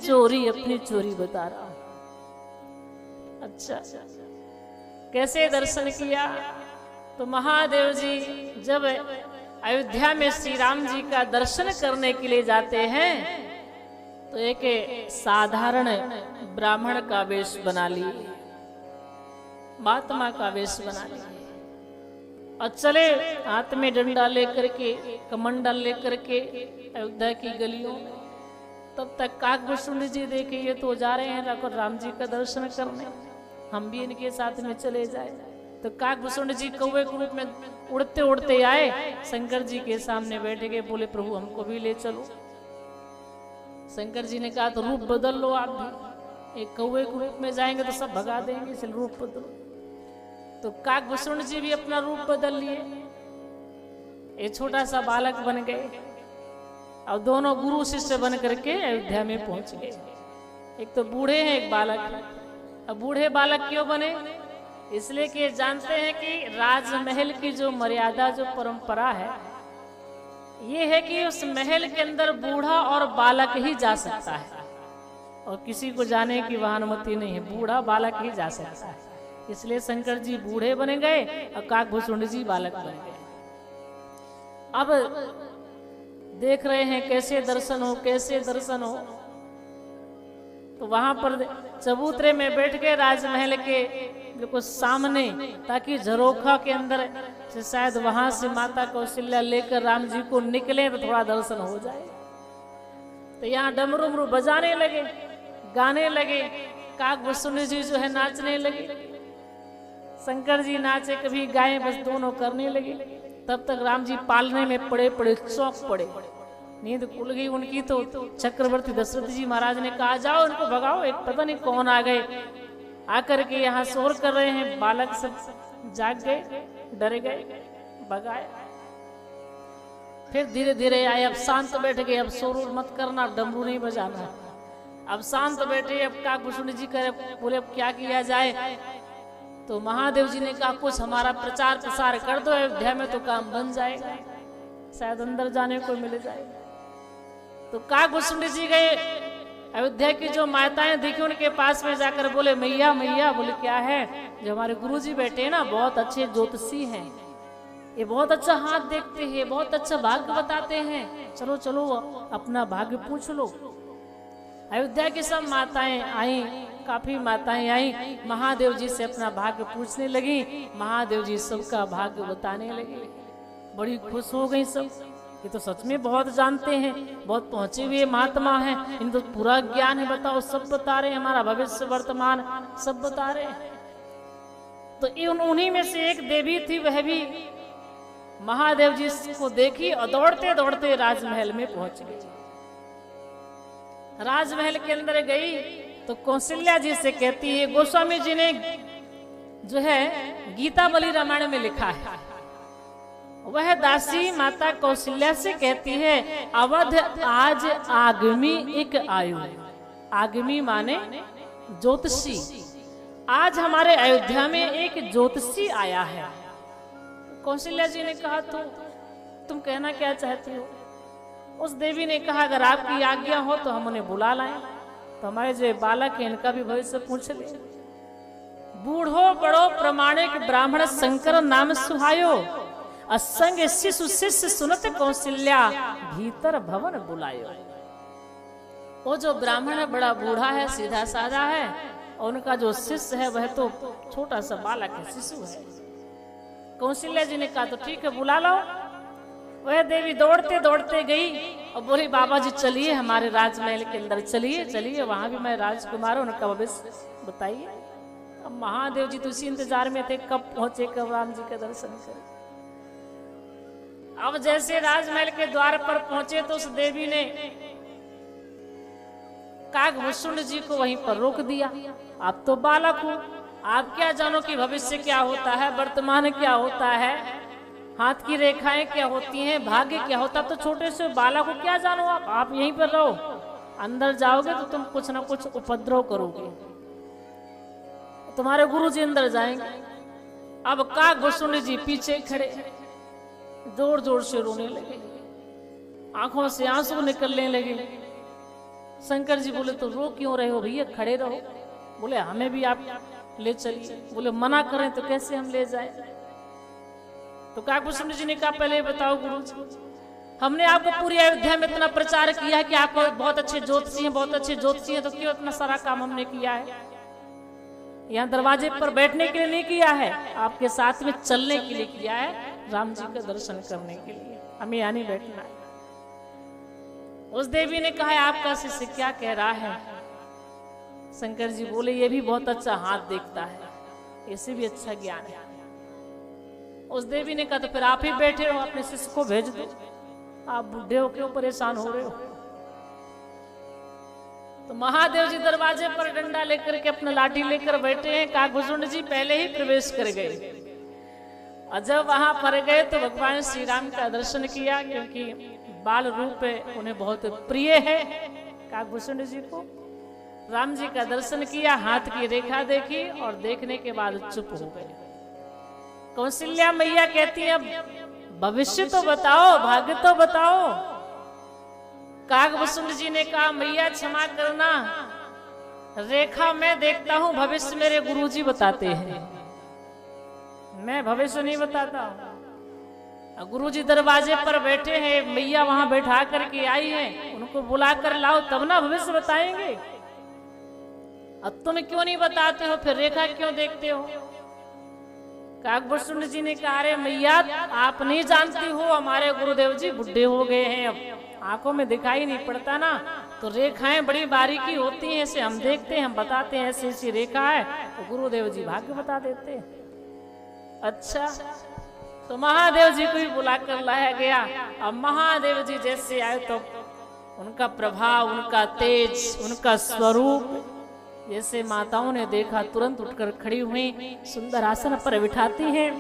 चोरी अपनी चोरी बता रहा हूं। अच्छा, कैसे दर्शन किया? तो महादेव जी जब अयोध्या में श्री राम जी का दर्शन करने के लिए जाते हैं तो एक साधारण ब्राह्मण का वेश बना लिए, महात्मा का वेश बना लिए और चले हाथ में डंडा लेकर के, कमंडल लेकर के अयोध्या की गलियों में। तब तक काकभूषुंड जी देखे ये तो जा रहे हैं राम जी का दर्शन करने, हम भी इनके साथ में चले जाए। तो काकभूषुंड जी कौवे के रूप में उड़ते उड़ते आए, शंकर जी के सामने बैठे गए, बोले प्रभु हमको भी ले चलो। शंकर जी ने कहा तो रूप बदल लो आप भी, एक कौवे के रूप में जाएंगे तो सब भगा देंगे, इसलिए रूप बदलो। तो काकभूषुंड जी भी अपना रूप बदल लिए, एक छोटा सा बालक बन गए और दोनों गुरु शिष्य बन करके अयोध्या में पहुंच गए। एक तो बूढ़े हैं, एक बालक है। अब बूढ़े बालक क्यों बने? इसलिए कि जानते हैं कि राजमहल की जो मर्यादा, जो परंपरा है, ये है कि उस महल के अंदर बूढ़ा और बालक ही जा सकता है और किसी को जाने की वहां अनुमति नहीं है, बूढ़ा बालक ही जा सकता है। इसलिए शंकर जी बूढ़े बन गए और काकभूषुंड जी बालक बन गए। अब देख रहे हैं कैसे दर्शन हो, कैसे दर्शन हो। तो वहां पर चबूतरे में बैठ गए राजमहल के बिल्कुल सामने, ताकि झरोखा के अंदर से शायद वहां से माता कौशल्या लेकर राम जी को निकले तो थोड़ा दर्शन हो जाए। तो यहाँ डमरू उमरू बजाने लगे, गाने लगे, काकभूषुंड जी जो है नाचने लगे, शंकर जी नाचे कभी गाए, बस दोनों करने लगे। तब तक राम जी पालने में पड़े पड़े चौंक पड़े, नींद खुल गई उनकी। तो चक्रवर्ती दशरथ जी महाराज ने कहा जाओ इनको भगाओ, एक पता नहीं कौन आ गए, आकर के यहाँ शोर कर रहे हैं। बालक सब जाग गए, डर गए, भगाया। फिर धीरे धीरे आए, अब शांत बैठ गए, अब शोर मत करना, डमरू नहीं बजाना। अब शांत बैठे, अब काकभूषुंड जी करे, बोले अब क्या किया जाए? तो महादेव जी ने कहा कुछ हमारा प्रचार प्रसार कर दो अयोध्या में तो काम बन जाएगा, शायद अंदर जाने को मिल जाएगा। तो काकभूषुंड जी गए, अयोध्या की जो माताएं देखी उनके पास में जाकर बोले मैया मैया। बोले क्या है? जो हमारे गुरुजी बैठे हैं ना, बहुत अच्छे ज्योतिषी हैं, ये बहुत अच्छा हाथ देखते हैं, बहुत अच्छा भाग्य बताते हैं, चलो चलो अपना भाग्य पूछ लो। अयोध्या की सब माताएं आई, काफी माताएं आई, महादेव जी से अपना भाग्य पूछने लगी। महादेव जी सबका भाग्य बताने लगे, बड़ी खुश हो गई सब। ये तो सच में बहुत जानते हैं, बहुत पहुंचे हुए महात्मा हैं, इन तो पूरा ज्ञान है, बताओ सब बता रहे हैं, हमारा भविष्य वर्तमान सब बता रहे हैं। तो उन्हीं में से एक देवी थी, वह भी महादेव जी को देखी और दौड़ते दौड़ते राजमहल में पहुंच गई। राजमहल के अंदर गई तो कौशल्या जी से कहती है, गोस्वामी जी ने जो है गीता बलि रामायण में लिखा है, वह दासी माता कौशल्या से कहती है अवध आज आगमी एक आयु। आगमी माने ज्योतिषी, आज हमारे अयोध्या में एक ज्योतिषी आया है। कौशल्या जी ने कहा तो तुम कहना क्या चाहती हो? उस देवी ने कहा अगर आपकी आज्ञा हो तो हम उन्हें बुला लाएं, तो हमारे जो बालक है इनका भी भविष्य पूछ ले। बूढ़ो बड़ो प्रमाणिक ब्राह्मण शंकर नाम सुहायो, असंग शिशु शिष्य सुनत कौशल्या भीतर भवन बुलायो। वो जो ब्राह्मण है बड़ा बूढ़ा है, सीधा साधा है, और उनका जो शिष्य है वह तो छोटा सा बालक है, शिशु है। कौशल्या जी ने कहा तो ठीक है बुला लो। वह देवी दौड़ते दौड़ते गई और बोली बाबा जी चलिए हमारे राजमहल के अंदर, चलिए चलिए, वहां भी मैं राजकुमार हूं, उनका भविष्य बताइए। अब महादेव जी तो इसी इंतजार में थे कब पहुंचे, कब राम जी का दर्शन करें। अब जैसे राजमहल के द्वार पर पहुंचे तो उस देवी ने काकभूषुंड जी को वहीं पर रोक दिया। आप तो बालक हो, आप क्या जानो कि भविष्य क्या होता है, वर्तमान क्या होता है, हाथ की रेखाएं क्या होती हैं, भाग्य क्या होता, तो छोटे से बालक को क्या जानो आप यहीं पर रहो, अंदर जाओगे तो तुम कुछ ना कुछ उपद्रव करोगे, तुम्हारे गुरु जी अंदर जाएंगे। अब काकभूषुंड जी पीछे खड़े जोर जोर से रोने लगे, आंखों से आंसू निकलने लगे। शंकर जी बोले तो रो क्यों रहे हो भैया, खड़े रहो। बोले हमें भी आप ले चलिए। बोले मना करें तो कैसे हम ले जाएं? तो काकभूषण जी ने कहा पहले बताओ गुरु जी, हमने आपको पूरी अयोध्या में इतना प्रचार किया है कि आप बहुत अच्छे ज्योतिषी हैं, बहुत अच्छे ज्योतिषी हैं, तो क्यों इतना सारा काम हमने किया है? यहाँ दरवाजे पर बैठने के लिए नहीं किया है, आपके साथ में चलने के लिए किया है, राम जी का दर्शन करने के लिए, हमें यहाँ नहीं बैठना है। उस देवी ने कहा आपका शिष्य क्या कह रहा है? शंकर जी बोले ये भी बहुत अच्छा हाथ देखता है, इसे भी अच्छा ज्ञान है। उस देवी ने कहा तो फिर आप ही बैठे हो, अपने शिष्य को भेज दो, आप बूढ़े हो क्यों परेशान हो रहे हो? तो महादेव जी दरवाजे पर डंडा लेकर के अपना लाठी लेकर बैठे हैं। काकभूषण जी पहले ही प्रवेश कर गए और जब वहां पर गए तो भगवान श्री राम का दर्शन किया, क्योंकि बाल रूप उन्हें बहुत प्रिय है। काकभूषण जी को राम जी का दर्शन किया, हाथ की रेखा देखी और देखने के बाद चुप हो गए। कौशल्या मैया कहती है भविष्य तो बताओ, भाग्य तो बताओ। काकभूषण जी ने कहा मैया क्षमा करना, रेखा मैं देखता हूं, भविष्य मेरे गुरुजी बताते हैं, मैं भविष्य नहीं बताता हूं। गुरुजी दरवाजे पर बैठे हैं, मैया वहां बैठा करके आई हैं, उनको बुला कर लाओ तब ना भविष्य बताएंगे। अब तुम क्यों नहीं बताते हो, फिर रेखा क्यों देखते हो? काकभूषण जी ने कहा अरे मैया आप नहीं जानती हो, हमारे गुरुदेव जी बुढ़े हो गए हैं, अब आंखों में दिखाई नहीं पड़ता ना, तो रेखाएं बड़ी बारीकी होती हैं, ऐसे हम देखते हैं, हम बताते हैं ऐसी ऐसी रेखा है, तो गुरुदेव जी भाग्य बता देते हैं। अच्छा, तो महादेव जी को भी बुलाकर लाया गया। अब महादेव जी जैसे आए तो उनका प्रभाव, उनका तेज, उनका स्वरूप जैसे माताओं ने देखा तुरंत उठकर खड़ी हुई, सुंदर आसन पर बिठाती हैं,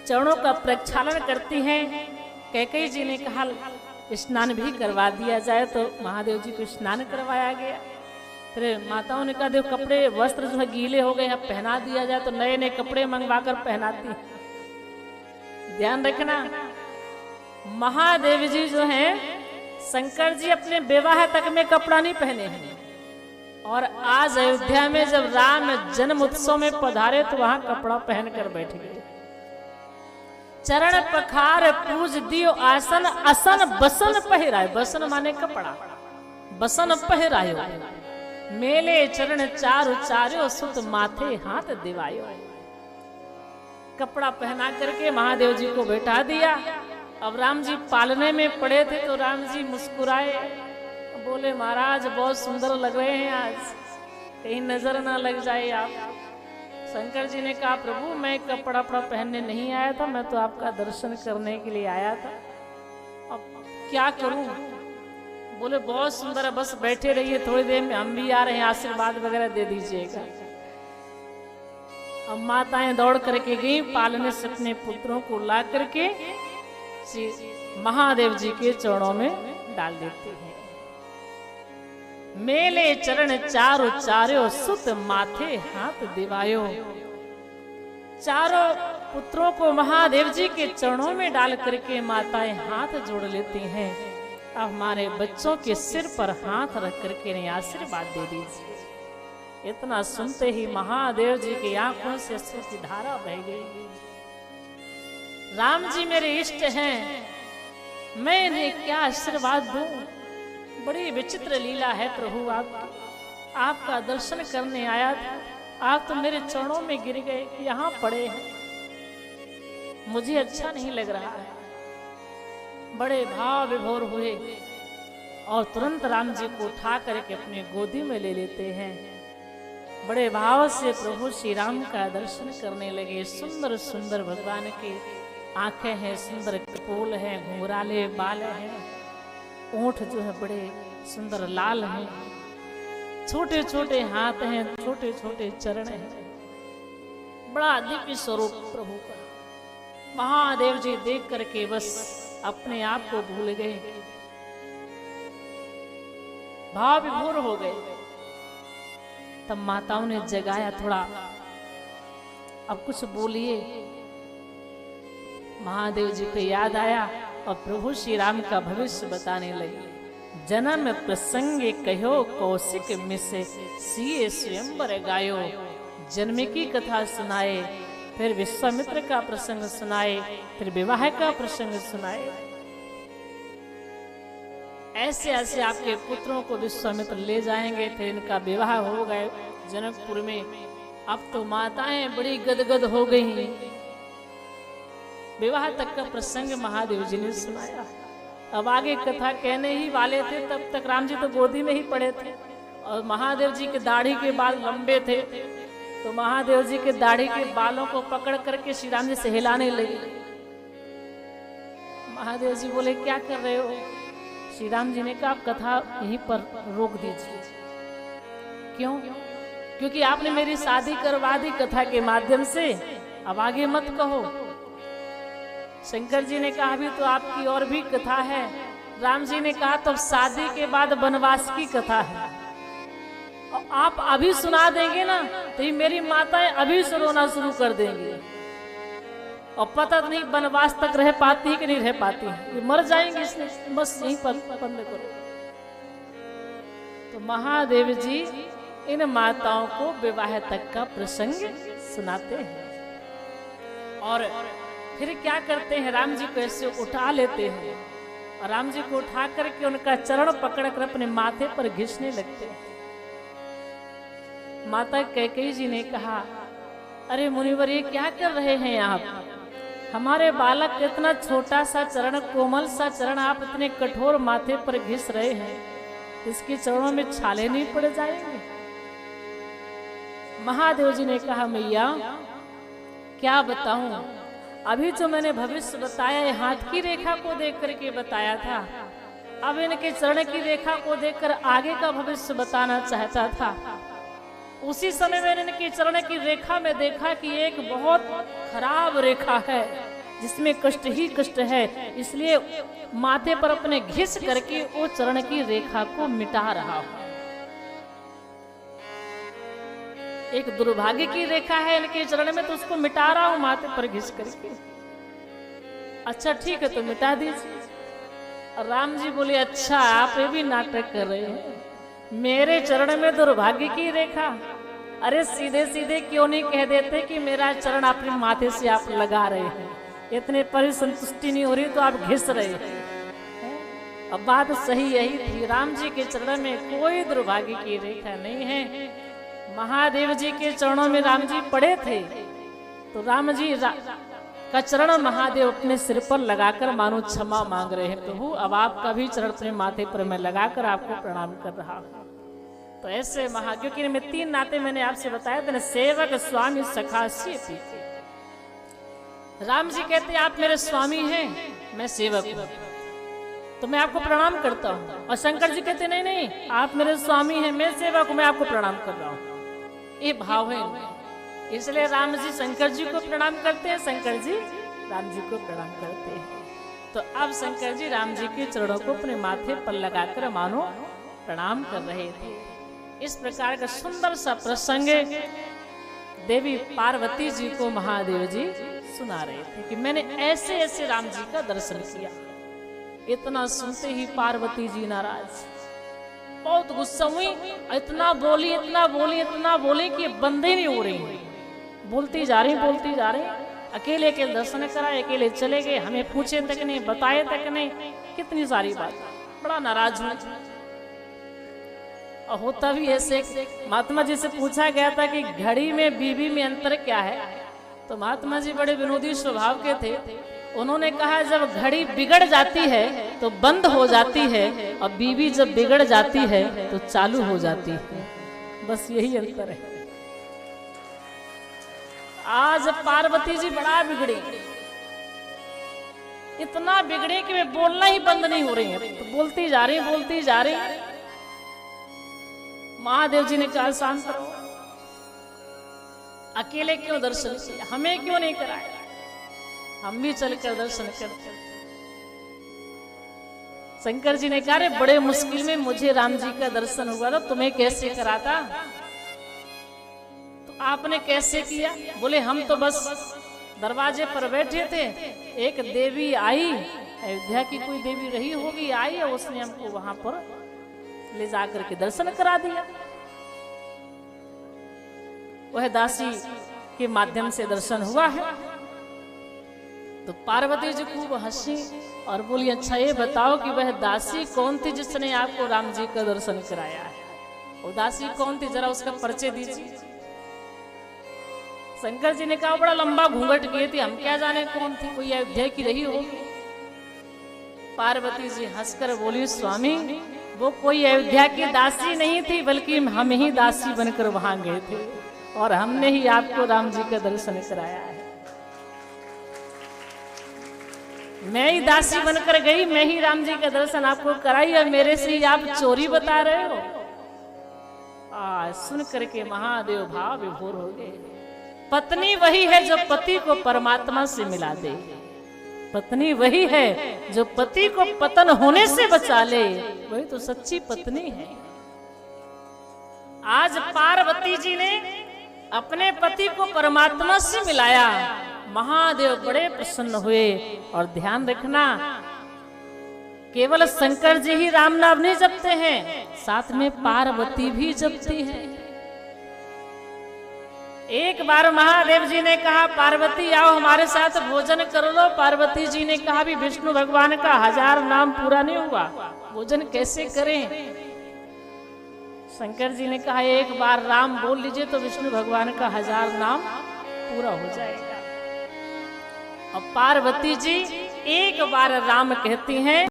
चरणों का प्रक्षालन करती हैं। कैकेयी जी ने कहा स्नान भी करवा दिया जाए, तो महादेव जी को स्नान करवाया गया। फिर माताओं ने कहा देखो कपड़े वस्त्र जो है गीले हो गए, अब पहना दिया जाए, तो नए नए कपड़े मंगवा कर पहनाती। ध्यान रखना महादेव जी जो हैं शंकर जी अपने विवाह तक में कपड़ा नहीं पहने हैं, और आज अयोध्या में जब राम जन्म उत्सव में पधारे तो वहां कपड़ा पहनकर बैठ गए। चरण पखार पूज दियो आसन, असन बसन पहिरायो, बसन माने कपड़ा, बसन पहिरायो, मेले चरण चारु चार्यो, सुत माथे हाथ दिवायो। कपड़ा पहना करके महादेव जी को बैठा दिया। अब राम जी पालने में पड़े थे तो राम जी मुस्कुराए, बोले महाराज बहुत सुंदर लग रहे हैं आज, कहीं नजर ना लग जाए आप। शंकर जी ने कहा प्रभु मैं कपड़ा पहनने नहीं आया था, मैं तो आपका दर्शन करने के लिए आया था, अब क्या करूं? बोले बहुत सुंदर है, बस बैठे रहिए, थोड़ी देर में हम भी आ रहे हैं, आशीर्वाद वगैरह दे दीजिएगा। अब माताएं दौड़ करके गई, पालने से अपने पुत्रों को ला करके श्री महादेव जी के चरणों में डाल देते हैं। मेले चरण चारो चार्यो, सुत माथे हाथ दिवायो। चारों पुत्रों को महादेव जी के चरणों में डाल करके माताएं हाथ जोड़ लेती हैं। अब हमारे बच्चों के सिर पर हाथ रख करके इन्हें आशीर्वाद दे दीजिए। इतना सुनते ही महादेव जी की आंखों से अश्रु की धारा बह गई। राम जी मेरे इष्ट हैं, मैं इन्हें क्या आशीर्वाद दूं? बड़ी विचित्र लीला है प्रभु आपकी, आपका दर्शन करने आया था, आप तो मेरे चरणों में गिर गए, यहाँ पड़े हैं, मुझे अच्छा नहीं लग रहा है। बड़े भाव विभोर हुए और तुरंत राम जी को उठा करके अपनी गोदी में ले लेते हैं। बड़े भाव से प्रभु श्री राम का दर्शन करने लगे। सुंदर सुंदर भगवान के आंखें हैं, सुंदर कपोल हैं, घुंघराले बाल हैं, ओंठ जो है बड़े सुंदर लाल हैं, छोटे छोटे हाथ हैं, छोटे छोटे चरण हैं, बड़ा दिव्य स्वरूप प्रभु का। महादेव जी देख करके बस अपने आप को भूल गए, भाव विभोर हो गए। तब माताओं ने जगाया, थोड़ा अब कुछ बोलिए। महादेव जी को याद आया और प्रभु श्री राम का भविष्य बताने लगे। जन्म प्रसंगे कहो कौशिक मिसे सीए स्वयंवर गायो। जन्म की कथा सुनाए, फिर विश्वामित्र का प्रसंग सुनाए, फिर विवाह का प्रसंग सुनाए। ऐसे ऐसे आपके पुत्रों को विश्वामित्र ले जाएंगे, फिर इनका विवाह हो गए जनकपुर में। अब तो माताएं बड़ी गदगद हो गई। विवाह तक का प्रसंग महादेव जी ने सुनाया। अब आगे कथा कहने ही वाले थे, तब तक राम जी तो गोदी में ही पड़े थे और महादेव जी के दाढ़ी के बाल लंबे थे, तो महादेव जी के दाढ़ी के बालों को पकड़ करके श्री राम जी से हिलाने लगे। महादेव जी बोले क्या कर रहे हो? श्री राम जी ने कहा आप कथा यहीं पर रोक दीजिए। क्यों? क्योंकि आपने मेरी शादी करवा दी कथा के माध्यम से, अब आगे मत कहो। शंकर जी ने कहा अभी तो आपकी और भी कथा है। राम जी ने कहा तो शादी के बाद वनवास की कथा है, और आप अभी सुना देंगे ना तो ये मेरी माताएं अभी से रोना शुरू कर देंगी, और पता नहीं वनवास तक रह पाती है कि नहीं रह पाती है, ये मर जाएंगे, इसलिए बस यहीं पर बंद करो। तो महादेव जी इन माताओं को विवाह तक का प्रसंग सुनाते हैं। और फिर क्या करते हैं, राम जी को ऐसे उठा लेते हैं और राम जी को उठा करके उनका चरण पकड़कर अपने माथे पर घिसने लगते हैं। माता कैकेयी जी ने कहा अरे मुनिवर ये क्या कर रहे हैं आप? हमारे बालक इतना छोटा सा चरण, कोमल सा चरण आप इतने कठोर माथे पर घिस रहे हैं, इसके चरणों में छाले नहीं पड़ जाएंगे? महादेव जी ने कहा मैया क्या बताऊं, अभी जो मैंने भविष्य बताया हाथ की रेखा को देख करके बताया था, अब इनके चरण की रेखा को देखकर आगे का भविष्य बताना चाहता था। उसी समय मैंने इनके चरण की रेखा में देखा कि एक बहुत खराब रेखा है जिसमें कष्ट ही कष्ट है, इसलिए माथे पर अपने घिस करके वो चरण की रेखा को मिटा रहा हूं। एक दुर्भाग्य की रेखा है इनके चरण में, तो उसको मिटा रहा हूं माथे पर घिस करके। अच्छा ठीक है तो मिटा दीजिए। राम जी बोले अच्छा आप ये भी नाटक कर रहे हैं, मेरे चरण में दुर्भाग्य की रेखा? अरे सीधे सीधे क्यों नहीं कह देते कि मेरा चरण अपने माथे से आप लगा रहे हैं, इतने पर संतुष्टि नहीं हो रही तो आप घिस रहे हैं। अब बात सही यही थी, राम जी के चरण में कोई दुर्भाग्य की रेखा नहीं है। महादेव जी के चरणों में राम जी पड़े थे, तो राम जी का चरण महादेव अपने सिर पर लगाकर मानो क्षमा मांग रहे हैं, प्रभु अब आपका भी चरण अपने माथे पर मैं लगाकर आपको प्रणाम कर रहा हूं। तो ऐसे क्योंकि इनमें तीन नाते मैंने आपसे बताया था, सेवक स्वामी सखा पीछे। राम जी कहते हैं आप मेरे स्वामी हैं, मैं सेवक हूं, तो मैं आपको प्रणाम करता हूं। और शंकर जी कहते नहीं नहीं आप मेरे स्वामी हैं, मैं सेवक हूं, मैं आपको प्रणाम कर रहा हूं। ये भाव है, इसलिए राम जी शंकर जी को प्रणाम करते हैं, शंकर जी राम जी को प्रणाम करते हैं। तो अब शंकर जी राम जी के चरणों को अपने माथे पर लगाकर मानो प्रणाम कर रहे थे। इस प्रकार का सुंदर सा प्रसंग देवी पार्वती जी को महादेव जी सुना रहे थे कि मैंने ऐसे ऐसे राम जी का दर्शन किया। इतना सुनते ही पार्वती जी नाराज, बहुत गुस्सा हुई, इतना बोली इतना बोली इतना बोली कि बंदे नहीं हो रही, बोलती जा रही। अकेले अकेले दर्शन कराए, अकेले चले गए, हमें पूछे तक नहीं, बताए तक नहीं, कितनी सारी बात। बड़ा नाराज हुआ। और होता भी ऐसे, महात्मा जी से पूछा गया था कि घड़ी में बीबी में अंतर क्या है, तो महात्मा जी बड़े विनोदी स्वभाव के थे। उन्होंने कहा जब घड़ी बिगड़ जाती है तो बंद हो जाती है, और बीबी जब बिगड़ जाती है तो चालू हो जाती है, बस यही अंतर है। आज पार्वती जी बड़ा बिगड़ी, इतना बिगड़े कि वे बोलना ही बंद नहीं हो रही है, तो बोलती जा रही। महादेव जी ने कहा शांत रहो, अकेले क्यों दर्शन किया, हमें क्यों नहीं कराया, हम भी चलकर दर्शन करते। शंकर जी ने कहा रे बड़े मुश्किल में मुझे राम जी का दर्शन हुआ था, तुम्हें कैसे कराता, तो आपने कैसे किया? बोले हम तो बस दरवाजे पर बैठे थे, एक देवी आई अयोध्या की कोई देवी रही होगी, आई और उसने हमको वहां पर ले जाकर के दर्शन करा दिया। वह दासी के माध्यम से दर्शन हुआ है। तो पार्वती जी खूब हंसी और बोली, अच्छा ये बताओ कि वह दासी कौन थी जिसने आपको राम जी का दर्शन कराया है? वो दासी कौन थी, जरा उसका परिचय दीजिए। शंकर जी ने कहा, बड़ा लंबा घूंघट किए थे, हम क्या जाने कौन थी, कोई अयोध्या की रही होगी। पार्वती जी हंसकर बोली, स्वामी वो कोई अयोध्या की दासी नहीं थी, बल्कि हम ही दासी बनकर वहां गए थे और हमने ही आपको राम जी का दर्शन कराया है। मैं ही दासी बनकर गई, मैं ही राम जी का दर्शन आपको कराई और मेरे से ही आप चोरी बता रहे हो। सुन करके महादेव भाव विभोर हो गए। पत्नी वही है जो पति को परमात्मा से मिला दे, पत्नी वही है जो पति को पतन होने से बचा ले, वही तो सच्ची पत्नी है। आज पार्वती जी ने अपने पति को परमात्मा से मिलाया, महादेव बड़े प्रसन्न हुए। और ध्यान रखना, केवल शंकर जी ही राम नाम नहीं जपते हैं, साथ में पार्वती भी जपती है। एक बार महादेव जी ने कहा, पार्वती आओ हमारे साथ भोजन कर लो। पार्वती जी ने कहा, भी विष्णु भगवान का 1000 नाम पूरा नहीं हुआ, भोजन कैसे करें? शंकर जी ने कहा, एक बार राम बोल लीजिए तो विष्णु भगवान का 1000 नाम पूरा हो जाएगा। और पार्वती जी एक बार राम कहती हैं।